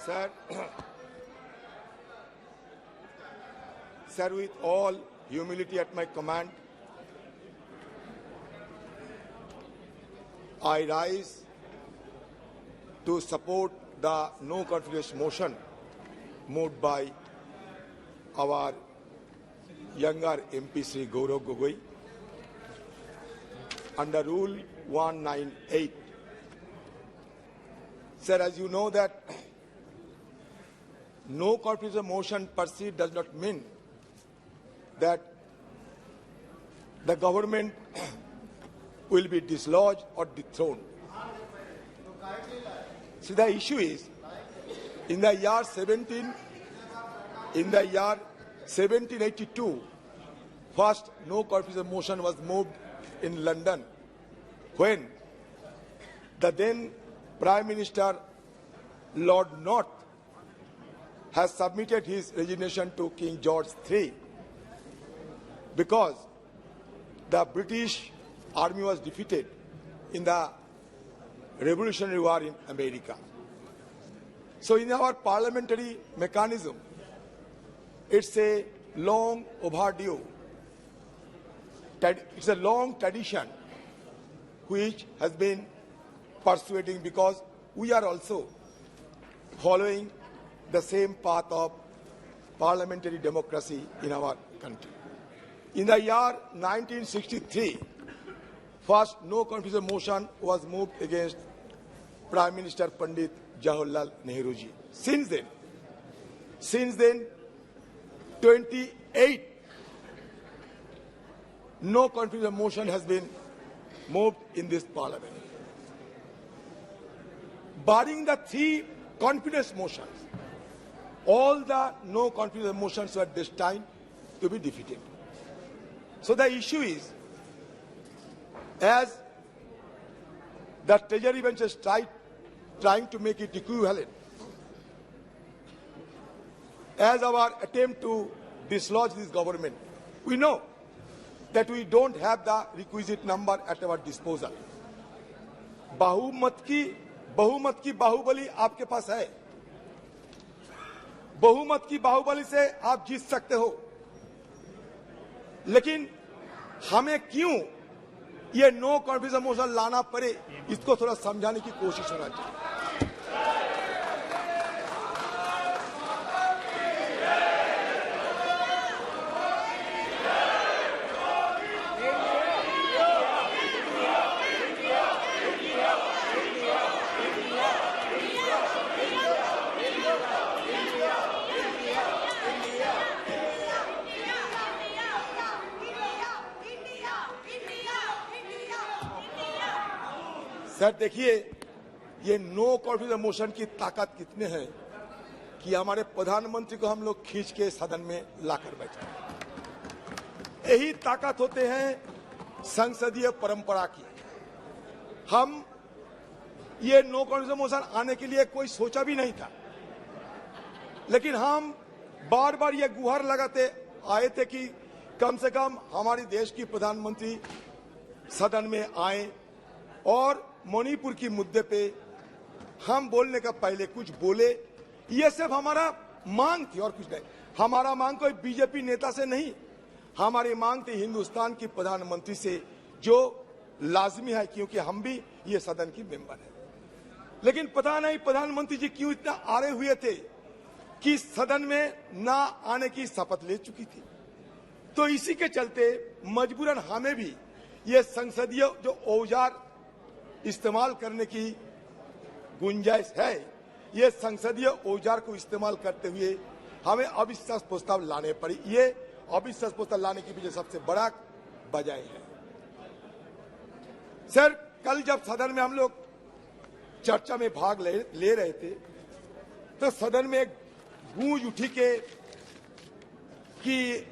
Sir, sir, with all humility at my command, I rise to support the no confidence motion moved by our younger MP Sri Gaurav Gogoi under Rule 198. Sir, as you know that no confidence motion per se does not mean that the government will be dislodged or dethroned. See, the issue is, in the year 1782, first no confidence motion was moved in London when the then Prime Minister Lord North has submitted his resignation to King George III because the British army was defeated in the Revolutionary War in America. So in our parliamentary mechanism, it's a long overdue, it's a long tradition which has been persuading because we are also following the same path of parliamentary democracy in our country. In the year 1963, first no confidence motion was moved against Prime Minister Pandit Jawaharlal Nehru ji. Since then, 28 no confidence motion has been moved in this parliament. Barring the 3 confidence motions, all the no confidence motions were destined to be defeated. So the issue is, as the Treasury bench is trying to make it equivalent, as our attempt to dislodge this government, we know that we don't have the requisite number at our disposal. बहुमत की बाहुबली आपके पास है, बहुमत की बाहुबली से आप जीत सकते हो, लेकिन हमें क्यों ये नो कॉन्फिडेंस मोशन लाना पड़े, इसको थोड़ा समझाने की कोशिश होना चाहिए। सर देखिए, ये नो कॉन्फिडेंस मोशन की ताकत कितने हैं कि हमारे प्रधानमंत्री को हम लोग खींच के सदन में लाकर बैठे। यही ताकत होते हैं संसदीय परंपरा की। हम ये नो कॉन्फिडेंस मोशन आने के लिए कोई सोचा भी नहीं था, लेकिन हम बार बार ये गुहार लगाते आए थे कि कम से कम हमारे देश की प्रधानमंत्री सदन में आए और मणिपुर की मुद्दे पे हम बोलने का पहले कुछ बोले। ये सिर्फ हमारा मांग थी और कुछ नहीं। हमारा मांग कोई बीजेपी नेता से नहीं, हमारी मांग थी हिंदुस्तान की प्रधानमंत्री से, जो लाजमी है क्योंकि हम भी ये सदन की मेंबर है। लेकिन पता नहीं प्रधानमंत्री जी क्यों इतना आड़े हुए थे कि सदन में ना आने की शपथ ले चुकी थी। तो इसी के चलते मजबूरन हमें भी ये संसदीय जो औजार इस्तेमाल करने की गुंजाइश है, ये संसदीय औजार को इस्तेमाल करते हुए हमें अविश्वास प्रस्ताव लाने पड़ी। ये अविश्वास प्रस्ताव लाने की पीछे सबसे बड़ा वजह है। सर, कल जब सदन में हम लोग चर्चा में भाग ले रहे थे तो सदन में एक गूंज उठी कि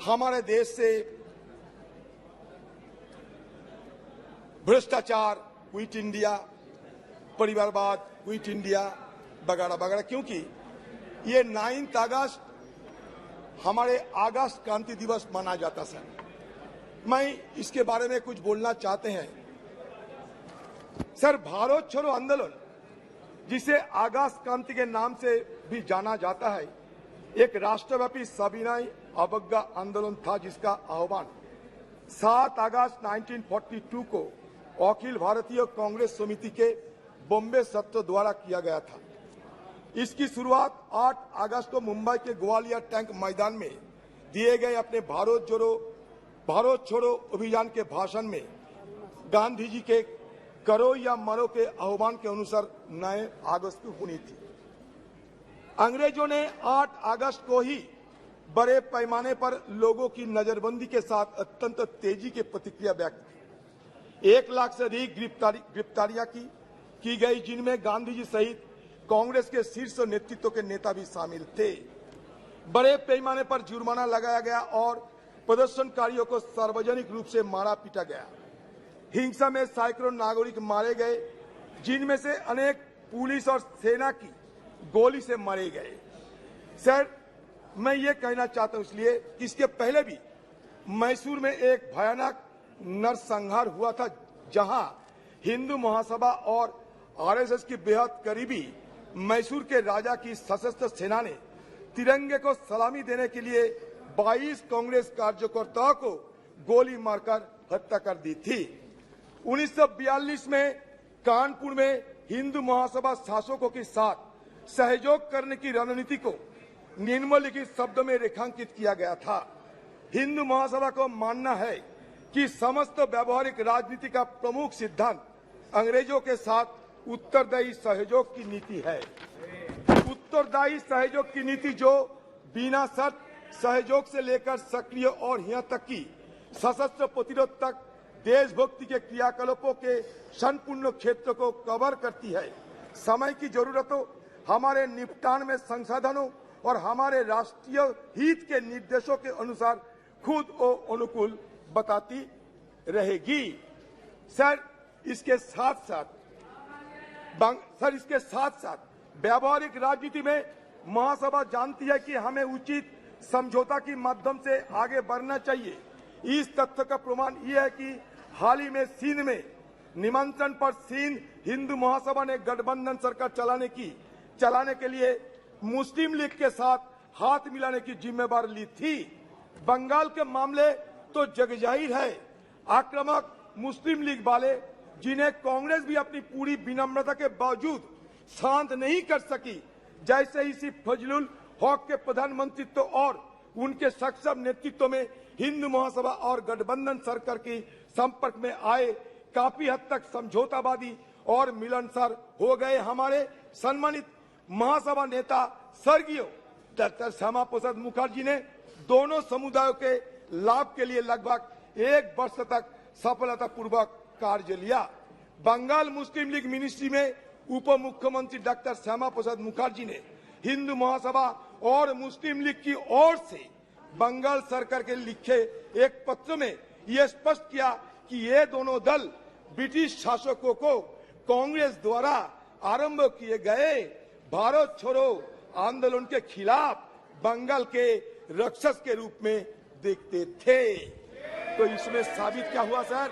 हमारे देश से भ्रष्टाचार, क्विट इंडिया, परिवारवाद, क्विट इंडिया वगैरह वगैरह, क्योंकि ये 9 अगस्त हमारे अगस्त क्रांति दिवस माना जाता सर। मैं इसके बारे में कुछ बोलना चाहते हैं। सर, भारत छोड़ो आंदोलन जिसे अगस्त क्रांति के नाम से भी जाना जाता है, एक राष्ट्रव्यापी सविनय अवज्ञा आंदोलन था जिसका आह्वान 7 अगस्त 1942 को अखिल भारतीय कांग्रेस समिति के बॉम्बे सत्र द्वारा किया गया था। इसकी शुरुआत 8 अगस्त को मुंबई के ग्वालियर टैंक मैदान में दिए गए अपने भारत छोड़ो अभियान के भाषण में गांधी जी के करो या मरो के आह्वान के अनुसार 9 अगस्त को हुई थी। अंग्रेजों ने 8 अगस्त को ही बड़े पैमाने पर लोगों की नजरबंदी के साथ अत्यंत तेजी की प्रतिक्रिया व्यक्त की। 1 लाख से अधिक गिरफ्तारियां की गई, जिनमें गांधी जी सहित कांग्रेस के शीर्ष नेतृत्व के नेता भी शामिल थे। बड़े पैमाने पर जुर्माना लगाया गया और प्रदर्शनकारियों को सार्वजनिक रूप से मारा पीटा गया। हिंसा में सैकड़ों नागरिक मारे गए, जिनमें से अनेक पुलिस और सेना की गोली से मारे गए। सर, मैं ये कहना चाहता हूं इसलिए इसके पहले भी मैसूर में एक भयानक नरसंहार हुआ था, जहां हिंदू महासभा और आरएसएस की बेहद करीबी मैसूर के राजा की सशस्त्र सेना ने तिरंगे को सलामी देने के लिए 22 कांग्रेस कार्यकर्ताओं को गोली मारकर हत्या कर दी थी। 1942 में कानपुर में हिंदू महासभा शासकों के साथ सहयोग करने की रणनीति को निम्नलिखित शब्दों में रेखांकित किया गया था। हिंदू महासभा को मानना है कि समस्त व्यवहारिक राजनीति का प्रमुख सिद्धांत अंग्रेजों के साथ उत्तरदायी सहयोग की नीति है। उत्तरदायी सहयोग की नीति जो बिना शर्त सहयोग से लेकर सक्रिय और यहाँ तक कि सशस्त्र प्रतिरोध तक देशभक्ति के क्रियाकलापों के संपूर्ण क्षेत्र को कवर करती है। समय की जरूरतों, हमारे निपटान में संसाधनों और हमारे राष्ट्रीय हित के निर्देशों के अनुसार खुद को अनुकूल बताती रहेगी। सर, इसके साथ साथ व्यावहारिक राजनीति में महासभा जानती है कि हमें उचित समझौता के माध्यम से आगे बढ़ना चाहिए। इस तथ्य का प्रमाण यह है कि हाल ही में सिंध में निमंत्रण पर सिंध हिंदू महासभा ने गठबंधन सरकार चलाने के लिए मुस्लिम लीग के साथ हाथ मिलाने की जिम्मेदारी ली थी। बंगाल के मामले तो जगजाहिर है। आक्रामक मुस्लिम लीग वाले, जिन्हें कांग्रेस भी अपनी पूरी विनम्रता के बावजूद शांत नहीं कर सकी, जैसे इसी फजलुल हक के प्रधानमंत्रित्व और उनके सक्षम नेतृत्व में हिंदू महासभा और गठबंधन सरकार के संपर्क में आए, काफी हद तक समझौतावादी और मिलनसार हो गए। हमारे सम्मानित महासभा नेता स्वर्गीय डॉक्टर श्यामा प्रसाद मुखर्जी ने दोनों समुदायों के लाभ के लिए लगभग 1 वर्ष तक सफलतापूर्वक कार्य लिया। बंगाल मुस्लिम लीग मिनिस्ट्री में उप मुख्यमंत्री डॉक्टर श्यामा प्रसाद मुखर्जी ने हिंदू महासभा और मुस्लिम लीग की ओर से बंगाल सरकार के लिखे एक पत्र में यह स्पष्ट किया कि ये दोनों दल ब्रिटिश शासकों को कांग्रेस द्वारा आरंभ किए गए भारत छोड़ो आंदोलन के खिलाफ बंगाल के राक्षस के रूप में देखते थे। तो इसमें साबित क्या हुआ सर?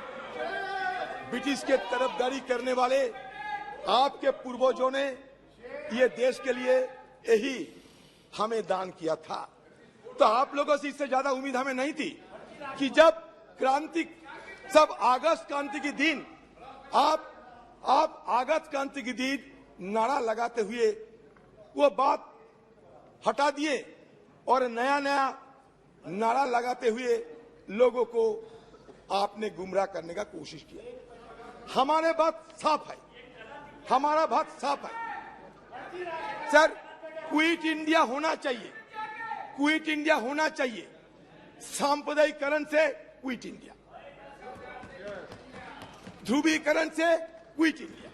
ब्रिटिश के तरफदारी करने वाले आपके पूर्वजों ने ये देश के लिए यही हमें दान किया था। तो आप लोगों से इससे ज्यादा उम्मीद हमें नहीं थी कि जब अगस्त क्रांति के दिन आप अगस्त क्रांति के दिन नारा लगाते हुए वो बात हटा दिए और नया नारा लगाते हुए लोगों को आपने गुमराह करने का कोशिश किया। हमारा बात साफ है सर, क्विट इंडिया होना चाहिए। सांप्रदायिकरण से क्विट इंडिया, ध्रुवीकरण से क्विट इंडिया,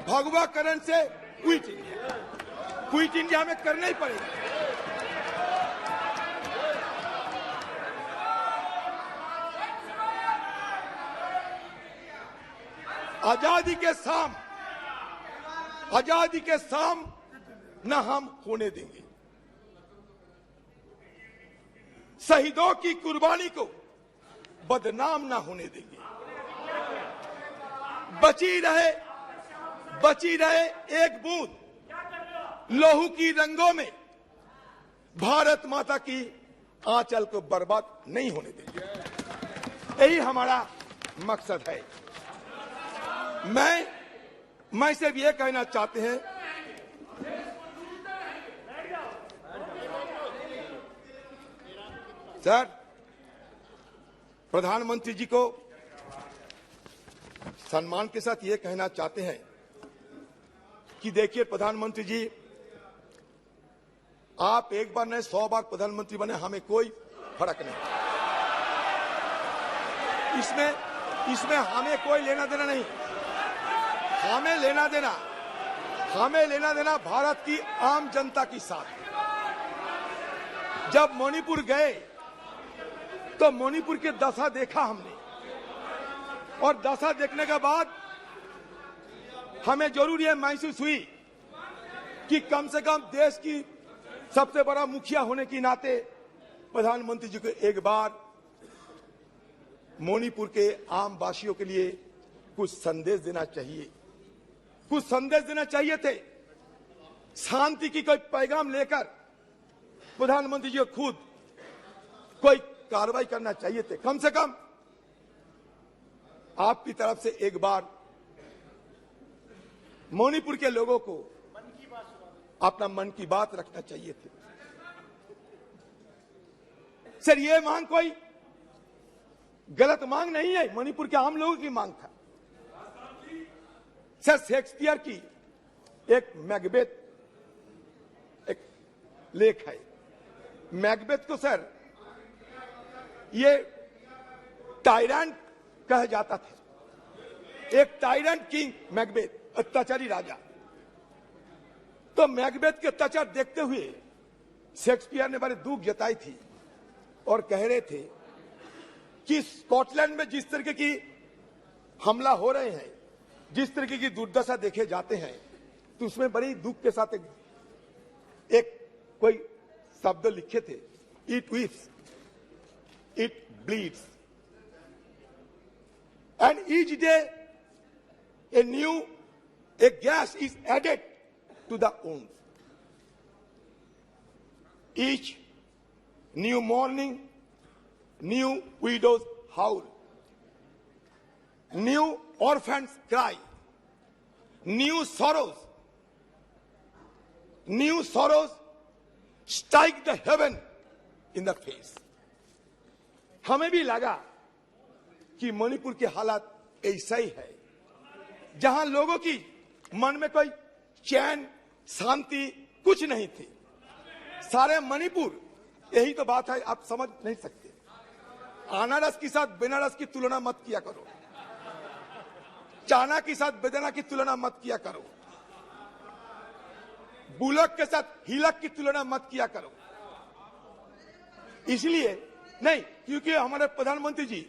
भगवाकरण से क्विट इंडिया हमें करना ही पड़ेगा। आजादी के शाम न हम होने देंगे। शहीदों की कुर्बानी को बदनाम न होने देंगे। बची रहे एक बूंद लहू की रंगों में भारत माता की आंचल को बर्बाद नहीं होने देंगे। यही हमारा मकसद है। मैं सिर्फ ये कहना चाहते हैं, सर, प्रधानमंत्री जी को सम्मान के साथ ये कहना चाहते हैं कि देखिए प्रधानमंत्री जी, आप एक बार नहीं 100 बार प्रधानमंत्री बने, हमें कोई फर्क नहीं। इसमें हमें कोई लेना देना नहीं। हमें लेना देना भारत की आम जनता के साथ। जब मणिपुर गए तो मणिपुर की दशा देखा हमने, और दशा देखने के बाद हमें जरूर यह महसूस हुई कि कम से कम देश की सबसे बड़ा मुखिया होने के नाते प्रधानमंत्री जी को एक बार मणिपुर के आम वासियों के लिए कुछ संदेश देना चाहिए, कुछ संदेश देना चाहिए थे। शांति की कोई पैगाम लेकर प्रधानमंत्री जी को खुद कोई कार्रवाई करना चाहिए थे। कम से कम आपकी तरफ से एक बार मणिपुर के लोगों को अपना मन की बात रखना चाहिए थे। सर, ये मांग कोई गलत मांग नहीं है, मणिपुर के आम लोगों की मांग था। सर, शेक्सपियर की एक मैकबेथ एक लेख है। मैकबेथ को सर ये टायरेंट कहा जाता था। एक टायरेंट किंग मैकबेथ, अत्याचारी राजा। तो मैकबेथ के अत्याचार देखते हुए शेक्सपियर ने बड़े दुख जताई थी और कह रहे थे कि स्कॉटलैंड में जिस तरीके की हमला हो रहे हैं, जिस तरीके की दुर्दशा देखे जाते हैं, तो उसमें बड़ी दुख के साथ एक कोई शब्द लिखे थे, it weeps, it bleeds, and each day a gas is added to the wound. Each new morning, new widows howl, new orphans cry, new sorrows strike the heaven in the face. हमें भी लगा कि मणिपुर की हालत ऐसा ही है, जहां लोगों की मन में कोई चैन शांति कुछ नहीं थी। सारे मणिपुर, यही तो बात है, आप समझ नहीं सकते। अनारस के साथ बेनारस की तुलना मत किया करो, चाना के साथ बेदाना की तुलना मत किया करो, बुलक के साथ हिलक की तुलना मत किया करो। इसलिए नहीं, क्योंकि हमारे प्रधानमंत्री जी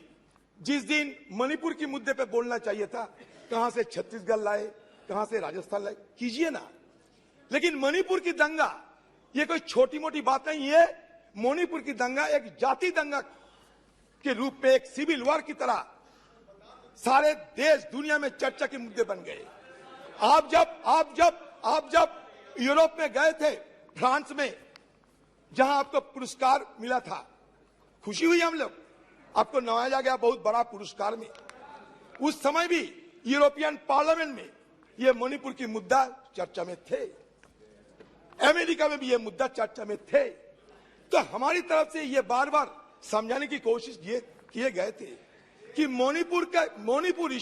जिस दिन मणिपुर के मुद्दे पे बोलना चाहिए था, कहां से छत्तीसगढ़ लाए, कहां से राजस्थान लाए, कीजिए ना। लेकिन मणिपुर की दंगा ये कोई छोटी मोटी बात नहीं है। मणिपुर की दंगा एक जाति दंगा के रूप में, एक सिविल वॉर की तरह सारे देश दुनिया में चर्चा के मुद्दे बन गए। आप जब यूरोप में गए थे, फ्रांस में, जहां आपको पुरस्कार मिला था, खुशी हुई हम लोग, आपको नवाजा गया बहुत बड़ा पुरस्कार में। उस समय भी यूरोपियन पार्लियामेंट में ये मणिपुर की मुद्दा चर्चा में थे, अमेरिका में भी ये मुद्दा चर्चा में थे। तो हमारी तरफ से ये बार बार समझाने की कोशिश किए गए थे कि Manipur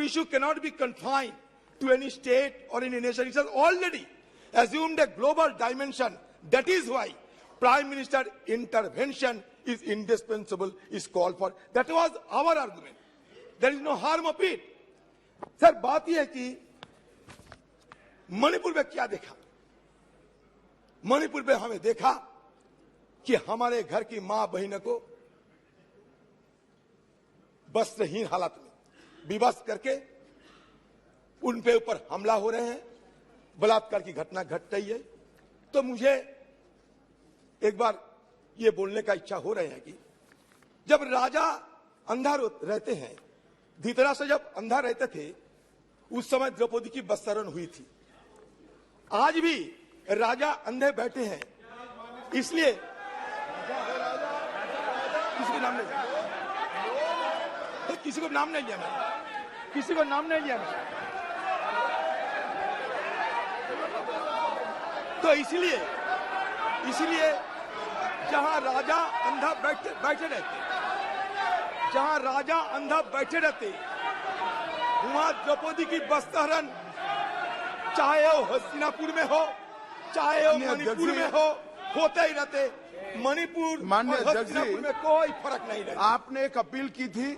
issue cannot be confined to any state और any nation. It has already assumed a global dimension. That is why Prime Minister intervention is indispensable, is called for. That was our argument. There is no harm of it. Sir, बात यह है कि मणिपुर में क्या देखा? मणिपुर में हमें देखा कि हमारे घर की मां बहनों को वस्त्रहीन हालत में विवश करके उन पे ऊपर हमला हो रहे हैं, बलात्कार की घटना घट रही है। तो मुझे एक बार ये बोलने का इच्छा हो रहे हैं कि जब राजा अंधा रहते हैं, धृतराष्ट्र जब अंधा रहते थे, उस समय द्रौपदी की बस्तारण हुई थी। आज भी राजा अंधे बैठे हैं, इसलिए किसी को नाम नहीं, किसी को नाम नहीं लिया मैं, किसी को नाम नहीं लिया मैं। तो इसलिए जहां राजा अंधा बैठे रहते, जहां राजा अंधा बैठे रहते, वहां द्रौपदी की बस्तारण चाहे वो हस्तिनापुर में हो, चाहे वो मणिपुर में हो, होते ही रहते। मणिपुर और हस्तिनापुर में कोई फर्क नहीं रहता। आपने एक अपील की थी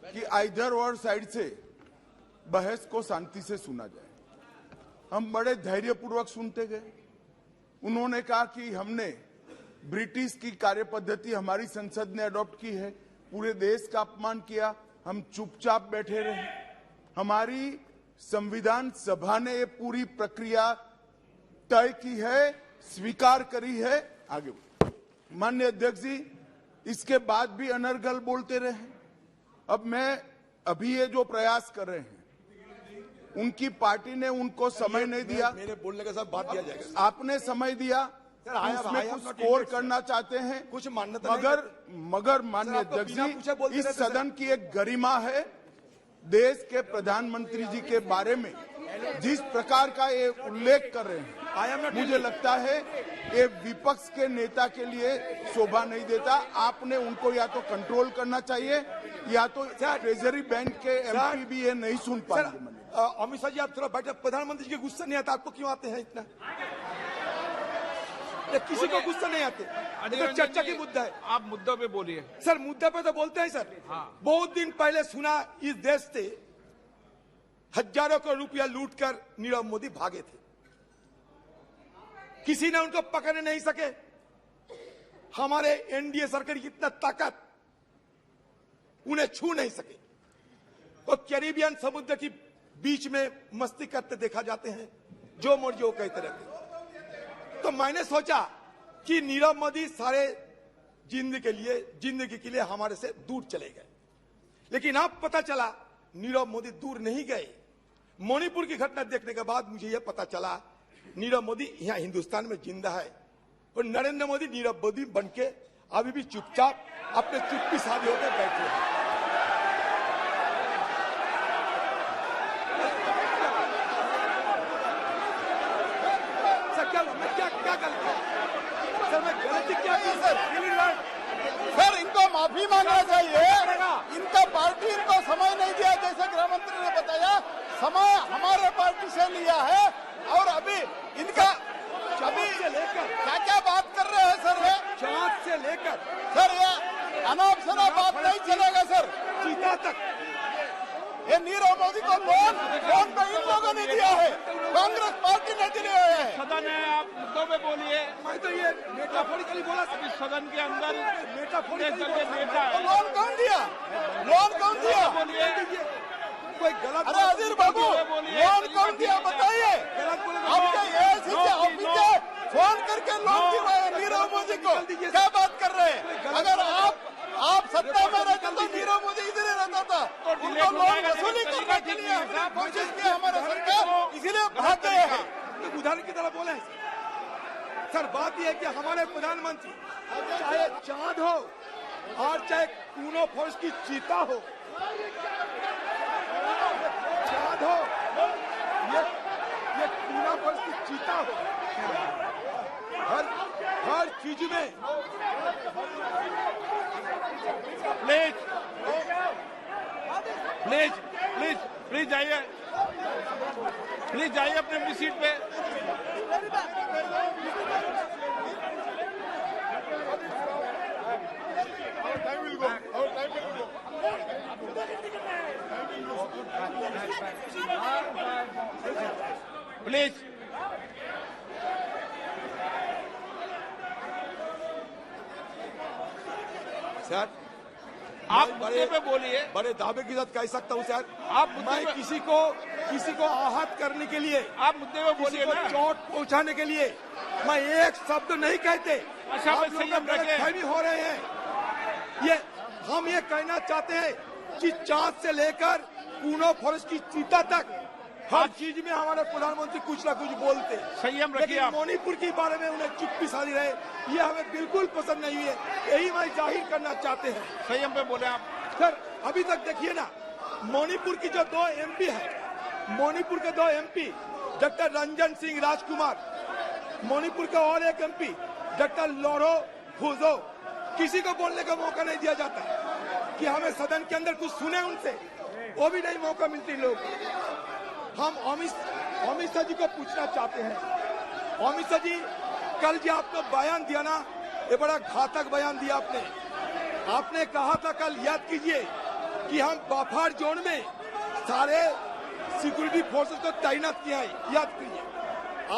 कि आइदर और साइड से बहस को शांति से सुना जाए। हम बड़े धैर्यपूर्वक सुनते गए। उन्होंने कहा कि हमने ब्रिटिश की कार्यपद्धति हमारी संसद ने अडॉप्ट की है, पूरे देश का अपमान किया, हम चुपचाप बैठे रहे। हमारी संविधान सभा ने ये पूरी प्रक्रिया तय की है, स्वीकार करी है। आगे माननीय अध्यक्ष जी, इसके बाद भी अनर्गल बोलते रहे। अब मैं अभी ये जो प्रयास कर रहे हैं, उनकी पार्टी ने उनको समय नहीं दिया। मेरे बोलने के साथ बात दिया जाएगा। आपने समय दिया, उसमें कुछ स्कोर करना चाहते हैं, कुछ मान्यता मगर माननीय अध्यक्ष जी, इस सदन की एक गरिमा है। देश के प्रधानमंत्री जी के बारे में जिस प्रकार का ये उल्लेख कर रहे हैं, मुझे लगता है ये विपक्ष के नेता के लिए शोभा नहीं देता। आपने उनको या तो कंट्रोल करना चाहिए, या तो ट्रेजरी बैंक के एमपी भी ये नहीं सुन पाएंगे। अमित शाह जी, आप थोड़ा बैठे। प्रधानमंत्री जी के गुस्सा नहीं आता, आपको क्यों आते हैं इतना? किसी को गुस्सा नहीं आते, तो चर्चा की मुद्दा है। आप मुद्दों पे बोलिए सर। मुद्दा पे तो बोलते हैं सर। हाँ। बहुत दिन पहले सुना इस देश से हजारों करोड़ रुपया लूटकर नीरव मोदी भागे थे, किसी ने उनको पकड़ नहीं सके। हमारे एनडीए सरकार की इतना ताकत, उन्हें छू नहीं सके। वो कैरिबियन समुद्र की बीच में मस्ती करते देखा जाते हैं, जो मर्जी वो कहते रहते। तो मैंने सोचा कि नीरव मोदी सारे जिंदगी के लिए हमारे से दूर चले गए, लेकिन अब पता चला नीरव मोदी दूर नहीं गए। मणिपुर की घटना देखने के बाद मुझे यह पता चला नीरव मोदी यहाँ हिंदुस्तान में जिंदा है, और नरेंद्र मोदी नीरव मोदी बनके अभी भी चुपचाप अपने चुप्पी साधे होकर बैठे हैं। सर मैं गलती क्या की सर? सर इनको माफी मांगना चाहिए। इनका पार्टी इनको समय नहीं दिया, जैसे गृह मंत्री ने बताया। समय हमारे पार्टी से लिया है, और अभी इनका अभी क्या क्या बात कर रहे हैं सर? ये जांच से लेकर सर ये अनाप शनाप बात नहीं चलेगा सर। चीता तक ये नीरव मोदी को लोन पे इन लोगों ने दिया है, कांग्रेस पार्टी ने दिए है। सदन है, आप मुद्दों पे बोलिए। मैं तो ये मेटाफोरिकली बोला। अभी सदन के अंदर मेटाफोरिकली नेता तो है। लोन कौन दिया? लोन कौन दिया? बोलिए। कोई गलत अरे अजीर बाबू, लोन कौन दिया बताइए? आपके एएससी से ऑफिसर फोन करके लोन दिलवाए नीरव मोदी को। क्या बात कर रहे हैं? अगर आप सत्ता में रहते तो नीरव मोदी इधर ही रहता था। उनको लोन वसूली करने के लिए हमने कोशिश की, हमारा सरकार इसीलिए भाग गए हैं। उदाहरण की तरह बोले सर। बात यह है कि हमारे प्रधानमंत्री चाहे चांद हो और चाहे कूनो फोर्स की चीता हो, चांद हो ये कूनो फोर्स की चीता हो, हर चीज में प्लीज प्लीज प्लीज प्लीज जाइए, प्लीज जाइए अपनी सीट पे। Please sir. आप मुद्दे पे बोलिए। बड़े दावे के साथ कह सकता हूँ सर। आप मुद्दे मैं पे किसी को आहत करने के लिए, आप मुद्दे पे बोलिए ना। चोट पहुंचाने के लिए मैं एक शब्द नहीं कहते। अच्छा, आप बस लोग संयम रखें। गलतफहमी हो रहे हैं। हम ये कहना चाहते हैं कि चांद से लेकर कूनो फॉरेस्ट की चीता तक हर चीज में हमारे प्रधानमंत्री कुछ ना कुछ बोलते। संयम रखिए लेकिन आप। मणिपुर के बारे में उन्हें चुप्पी साधी रहे, ये हमें बिल्कुल पसंद नहीं है। यही मैं जाहिर करना चाहते हैं। संयम पे बोले आप। सर अभी तक देखिए ना, मणिपुर की जो 2 MP है, मणिपुर के 2 MP डॉक्टर रंजन सिंह राजकुमार, मणिपुर का और एक MP डॉक्टर लोरो फुजो, किसी को बोलने का मौका नहीं दिया जाता कि हमें सदन के अंदर कुछ सुने उनसे, वो भी नहीं मौका मिलती लोग। हम अमित शाह जी को पूछना चाहते हैं, अमित शाह जी कल जो आपने बयान दिया ना, ये बड़ा घातक बयान दिया आपने। आपने कहा था कल, याद कीजिए, कि हम बफर जोन में सारे सिक्योरिटी फोर्सेस को तैनात किया है। याद कीजिए,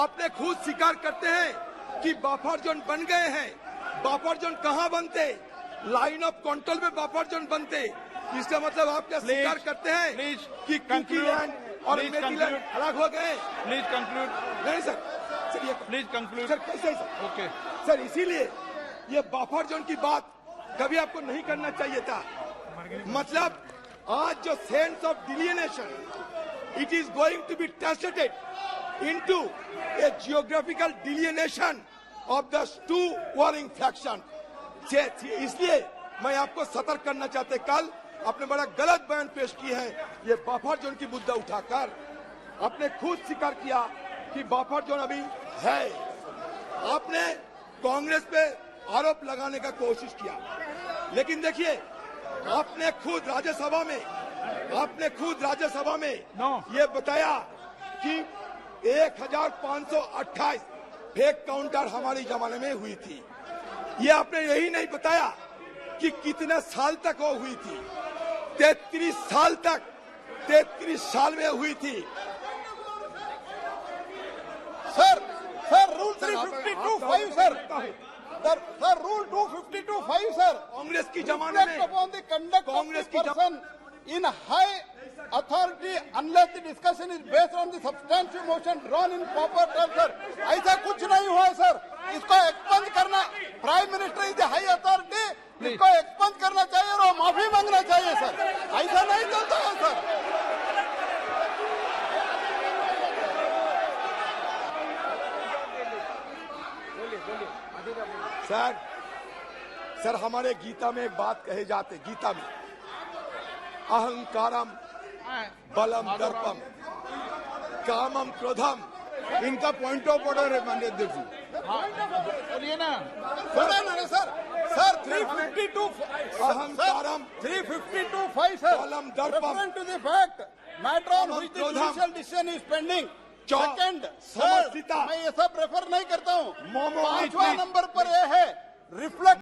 आपने खुद स्वीकार करते हैं कि बफर जोन बन गए हैं। बफर जोन कहाँ बनते? लाइन ऑफ कंट्रोल में बफर जोन बनते। इसका मतलब आप क्या स्वीकार करते हैं कि कुकीलैंड और मेरीलैंड अलग हो गए? Please conclude. नहीं सर, ये प्लीज कंक्लूड। सर कैसे सर? ओके सर इसीलिए ये बफर जोन की बात कभी आपको नहीं करना चाहिए था। मतलब आज जो sense of delineation, it is going to be translated into a geographical delineation of the 2 warring faction. इसलिए मैं आपको सतर्क करना चाहते, कल आपने बड़ा गलत बयान पेश किए हैं। ये बफर जोन की मुद्दा उठाकर आपने खुद स्वीकार किया कि बफर जोन अभी है। आपने कांग्रेस पे आरोप लगाने का कोशिश किया, लेकिन देखिए आपने खुद राज्यसभा में ये बताया कि 1528 फेक काउंटर हमारे जमाने में हुई थी। ये आपने यही नहीं बताया कि कितने साल तक वो हुई थी। 33 साल तक, 33 साल में हुई थी। Sir rule 352(5) sir rule 252(5) sir, Congress की जमाने में upon the conduct Congress of की the person in high authority unless the discussion is based on the substantial motion drawn in proper term. Sir ऐसा कुछ नहीं हुआ सर, इसको एक्सपंज करना, prime minister is the high authority, इसको expunge करना चाहिए और माफी मांगना चाहिए सर। ऐसा नहीं चलता है सर। सर हमारे गीता में एक बात कहे जाते, गीता में अहंकारम बलम दर्पम कामम क्रोधम। इनका पॉइंट ऑफ ऑर्डर है माननीय अध्यक्ष जी। बोलिए ना। सर 352 अहंकारम 352(5) सर, बलम दर्पम referring to the fact matter on which the judicial decision is pending. Second sir, समर्थिता। मैं ये सब रेफर नहीं करता हूँ। मोमो 5वां नंबर पर यह है रिफ्लेक्ट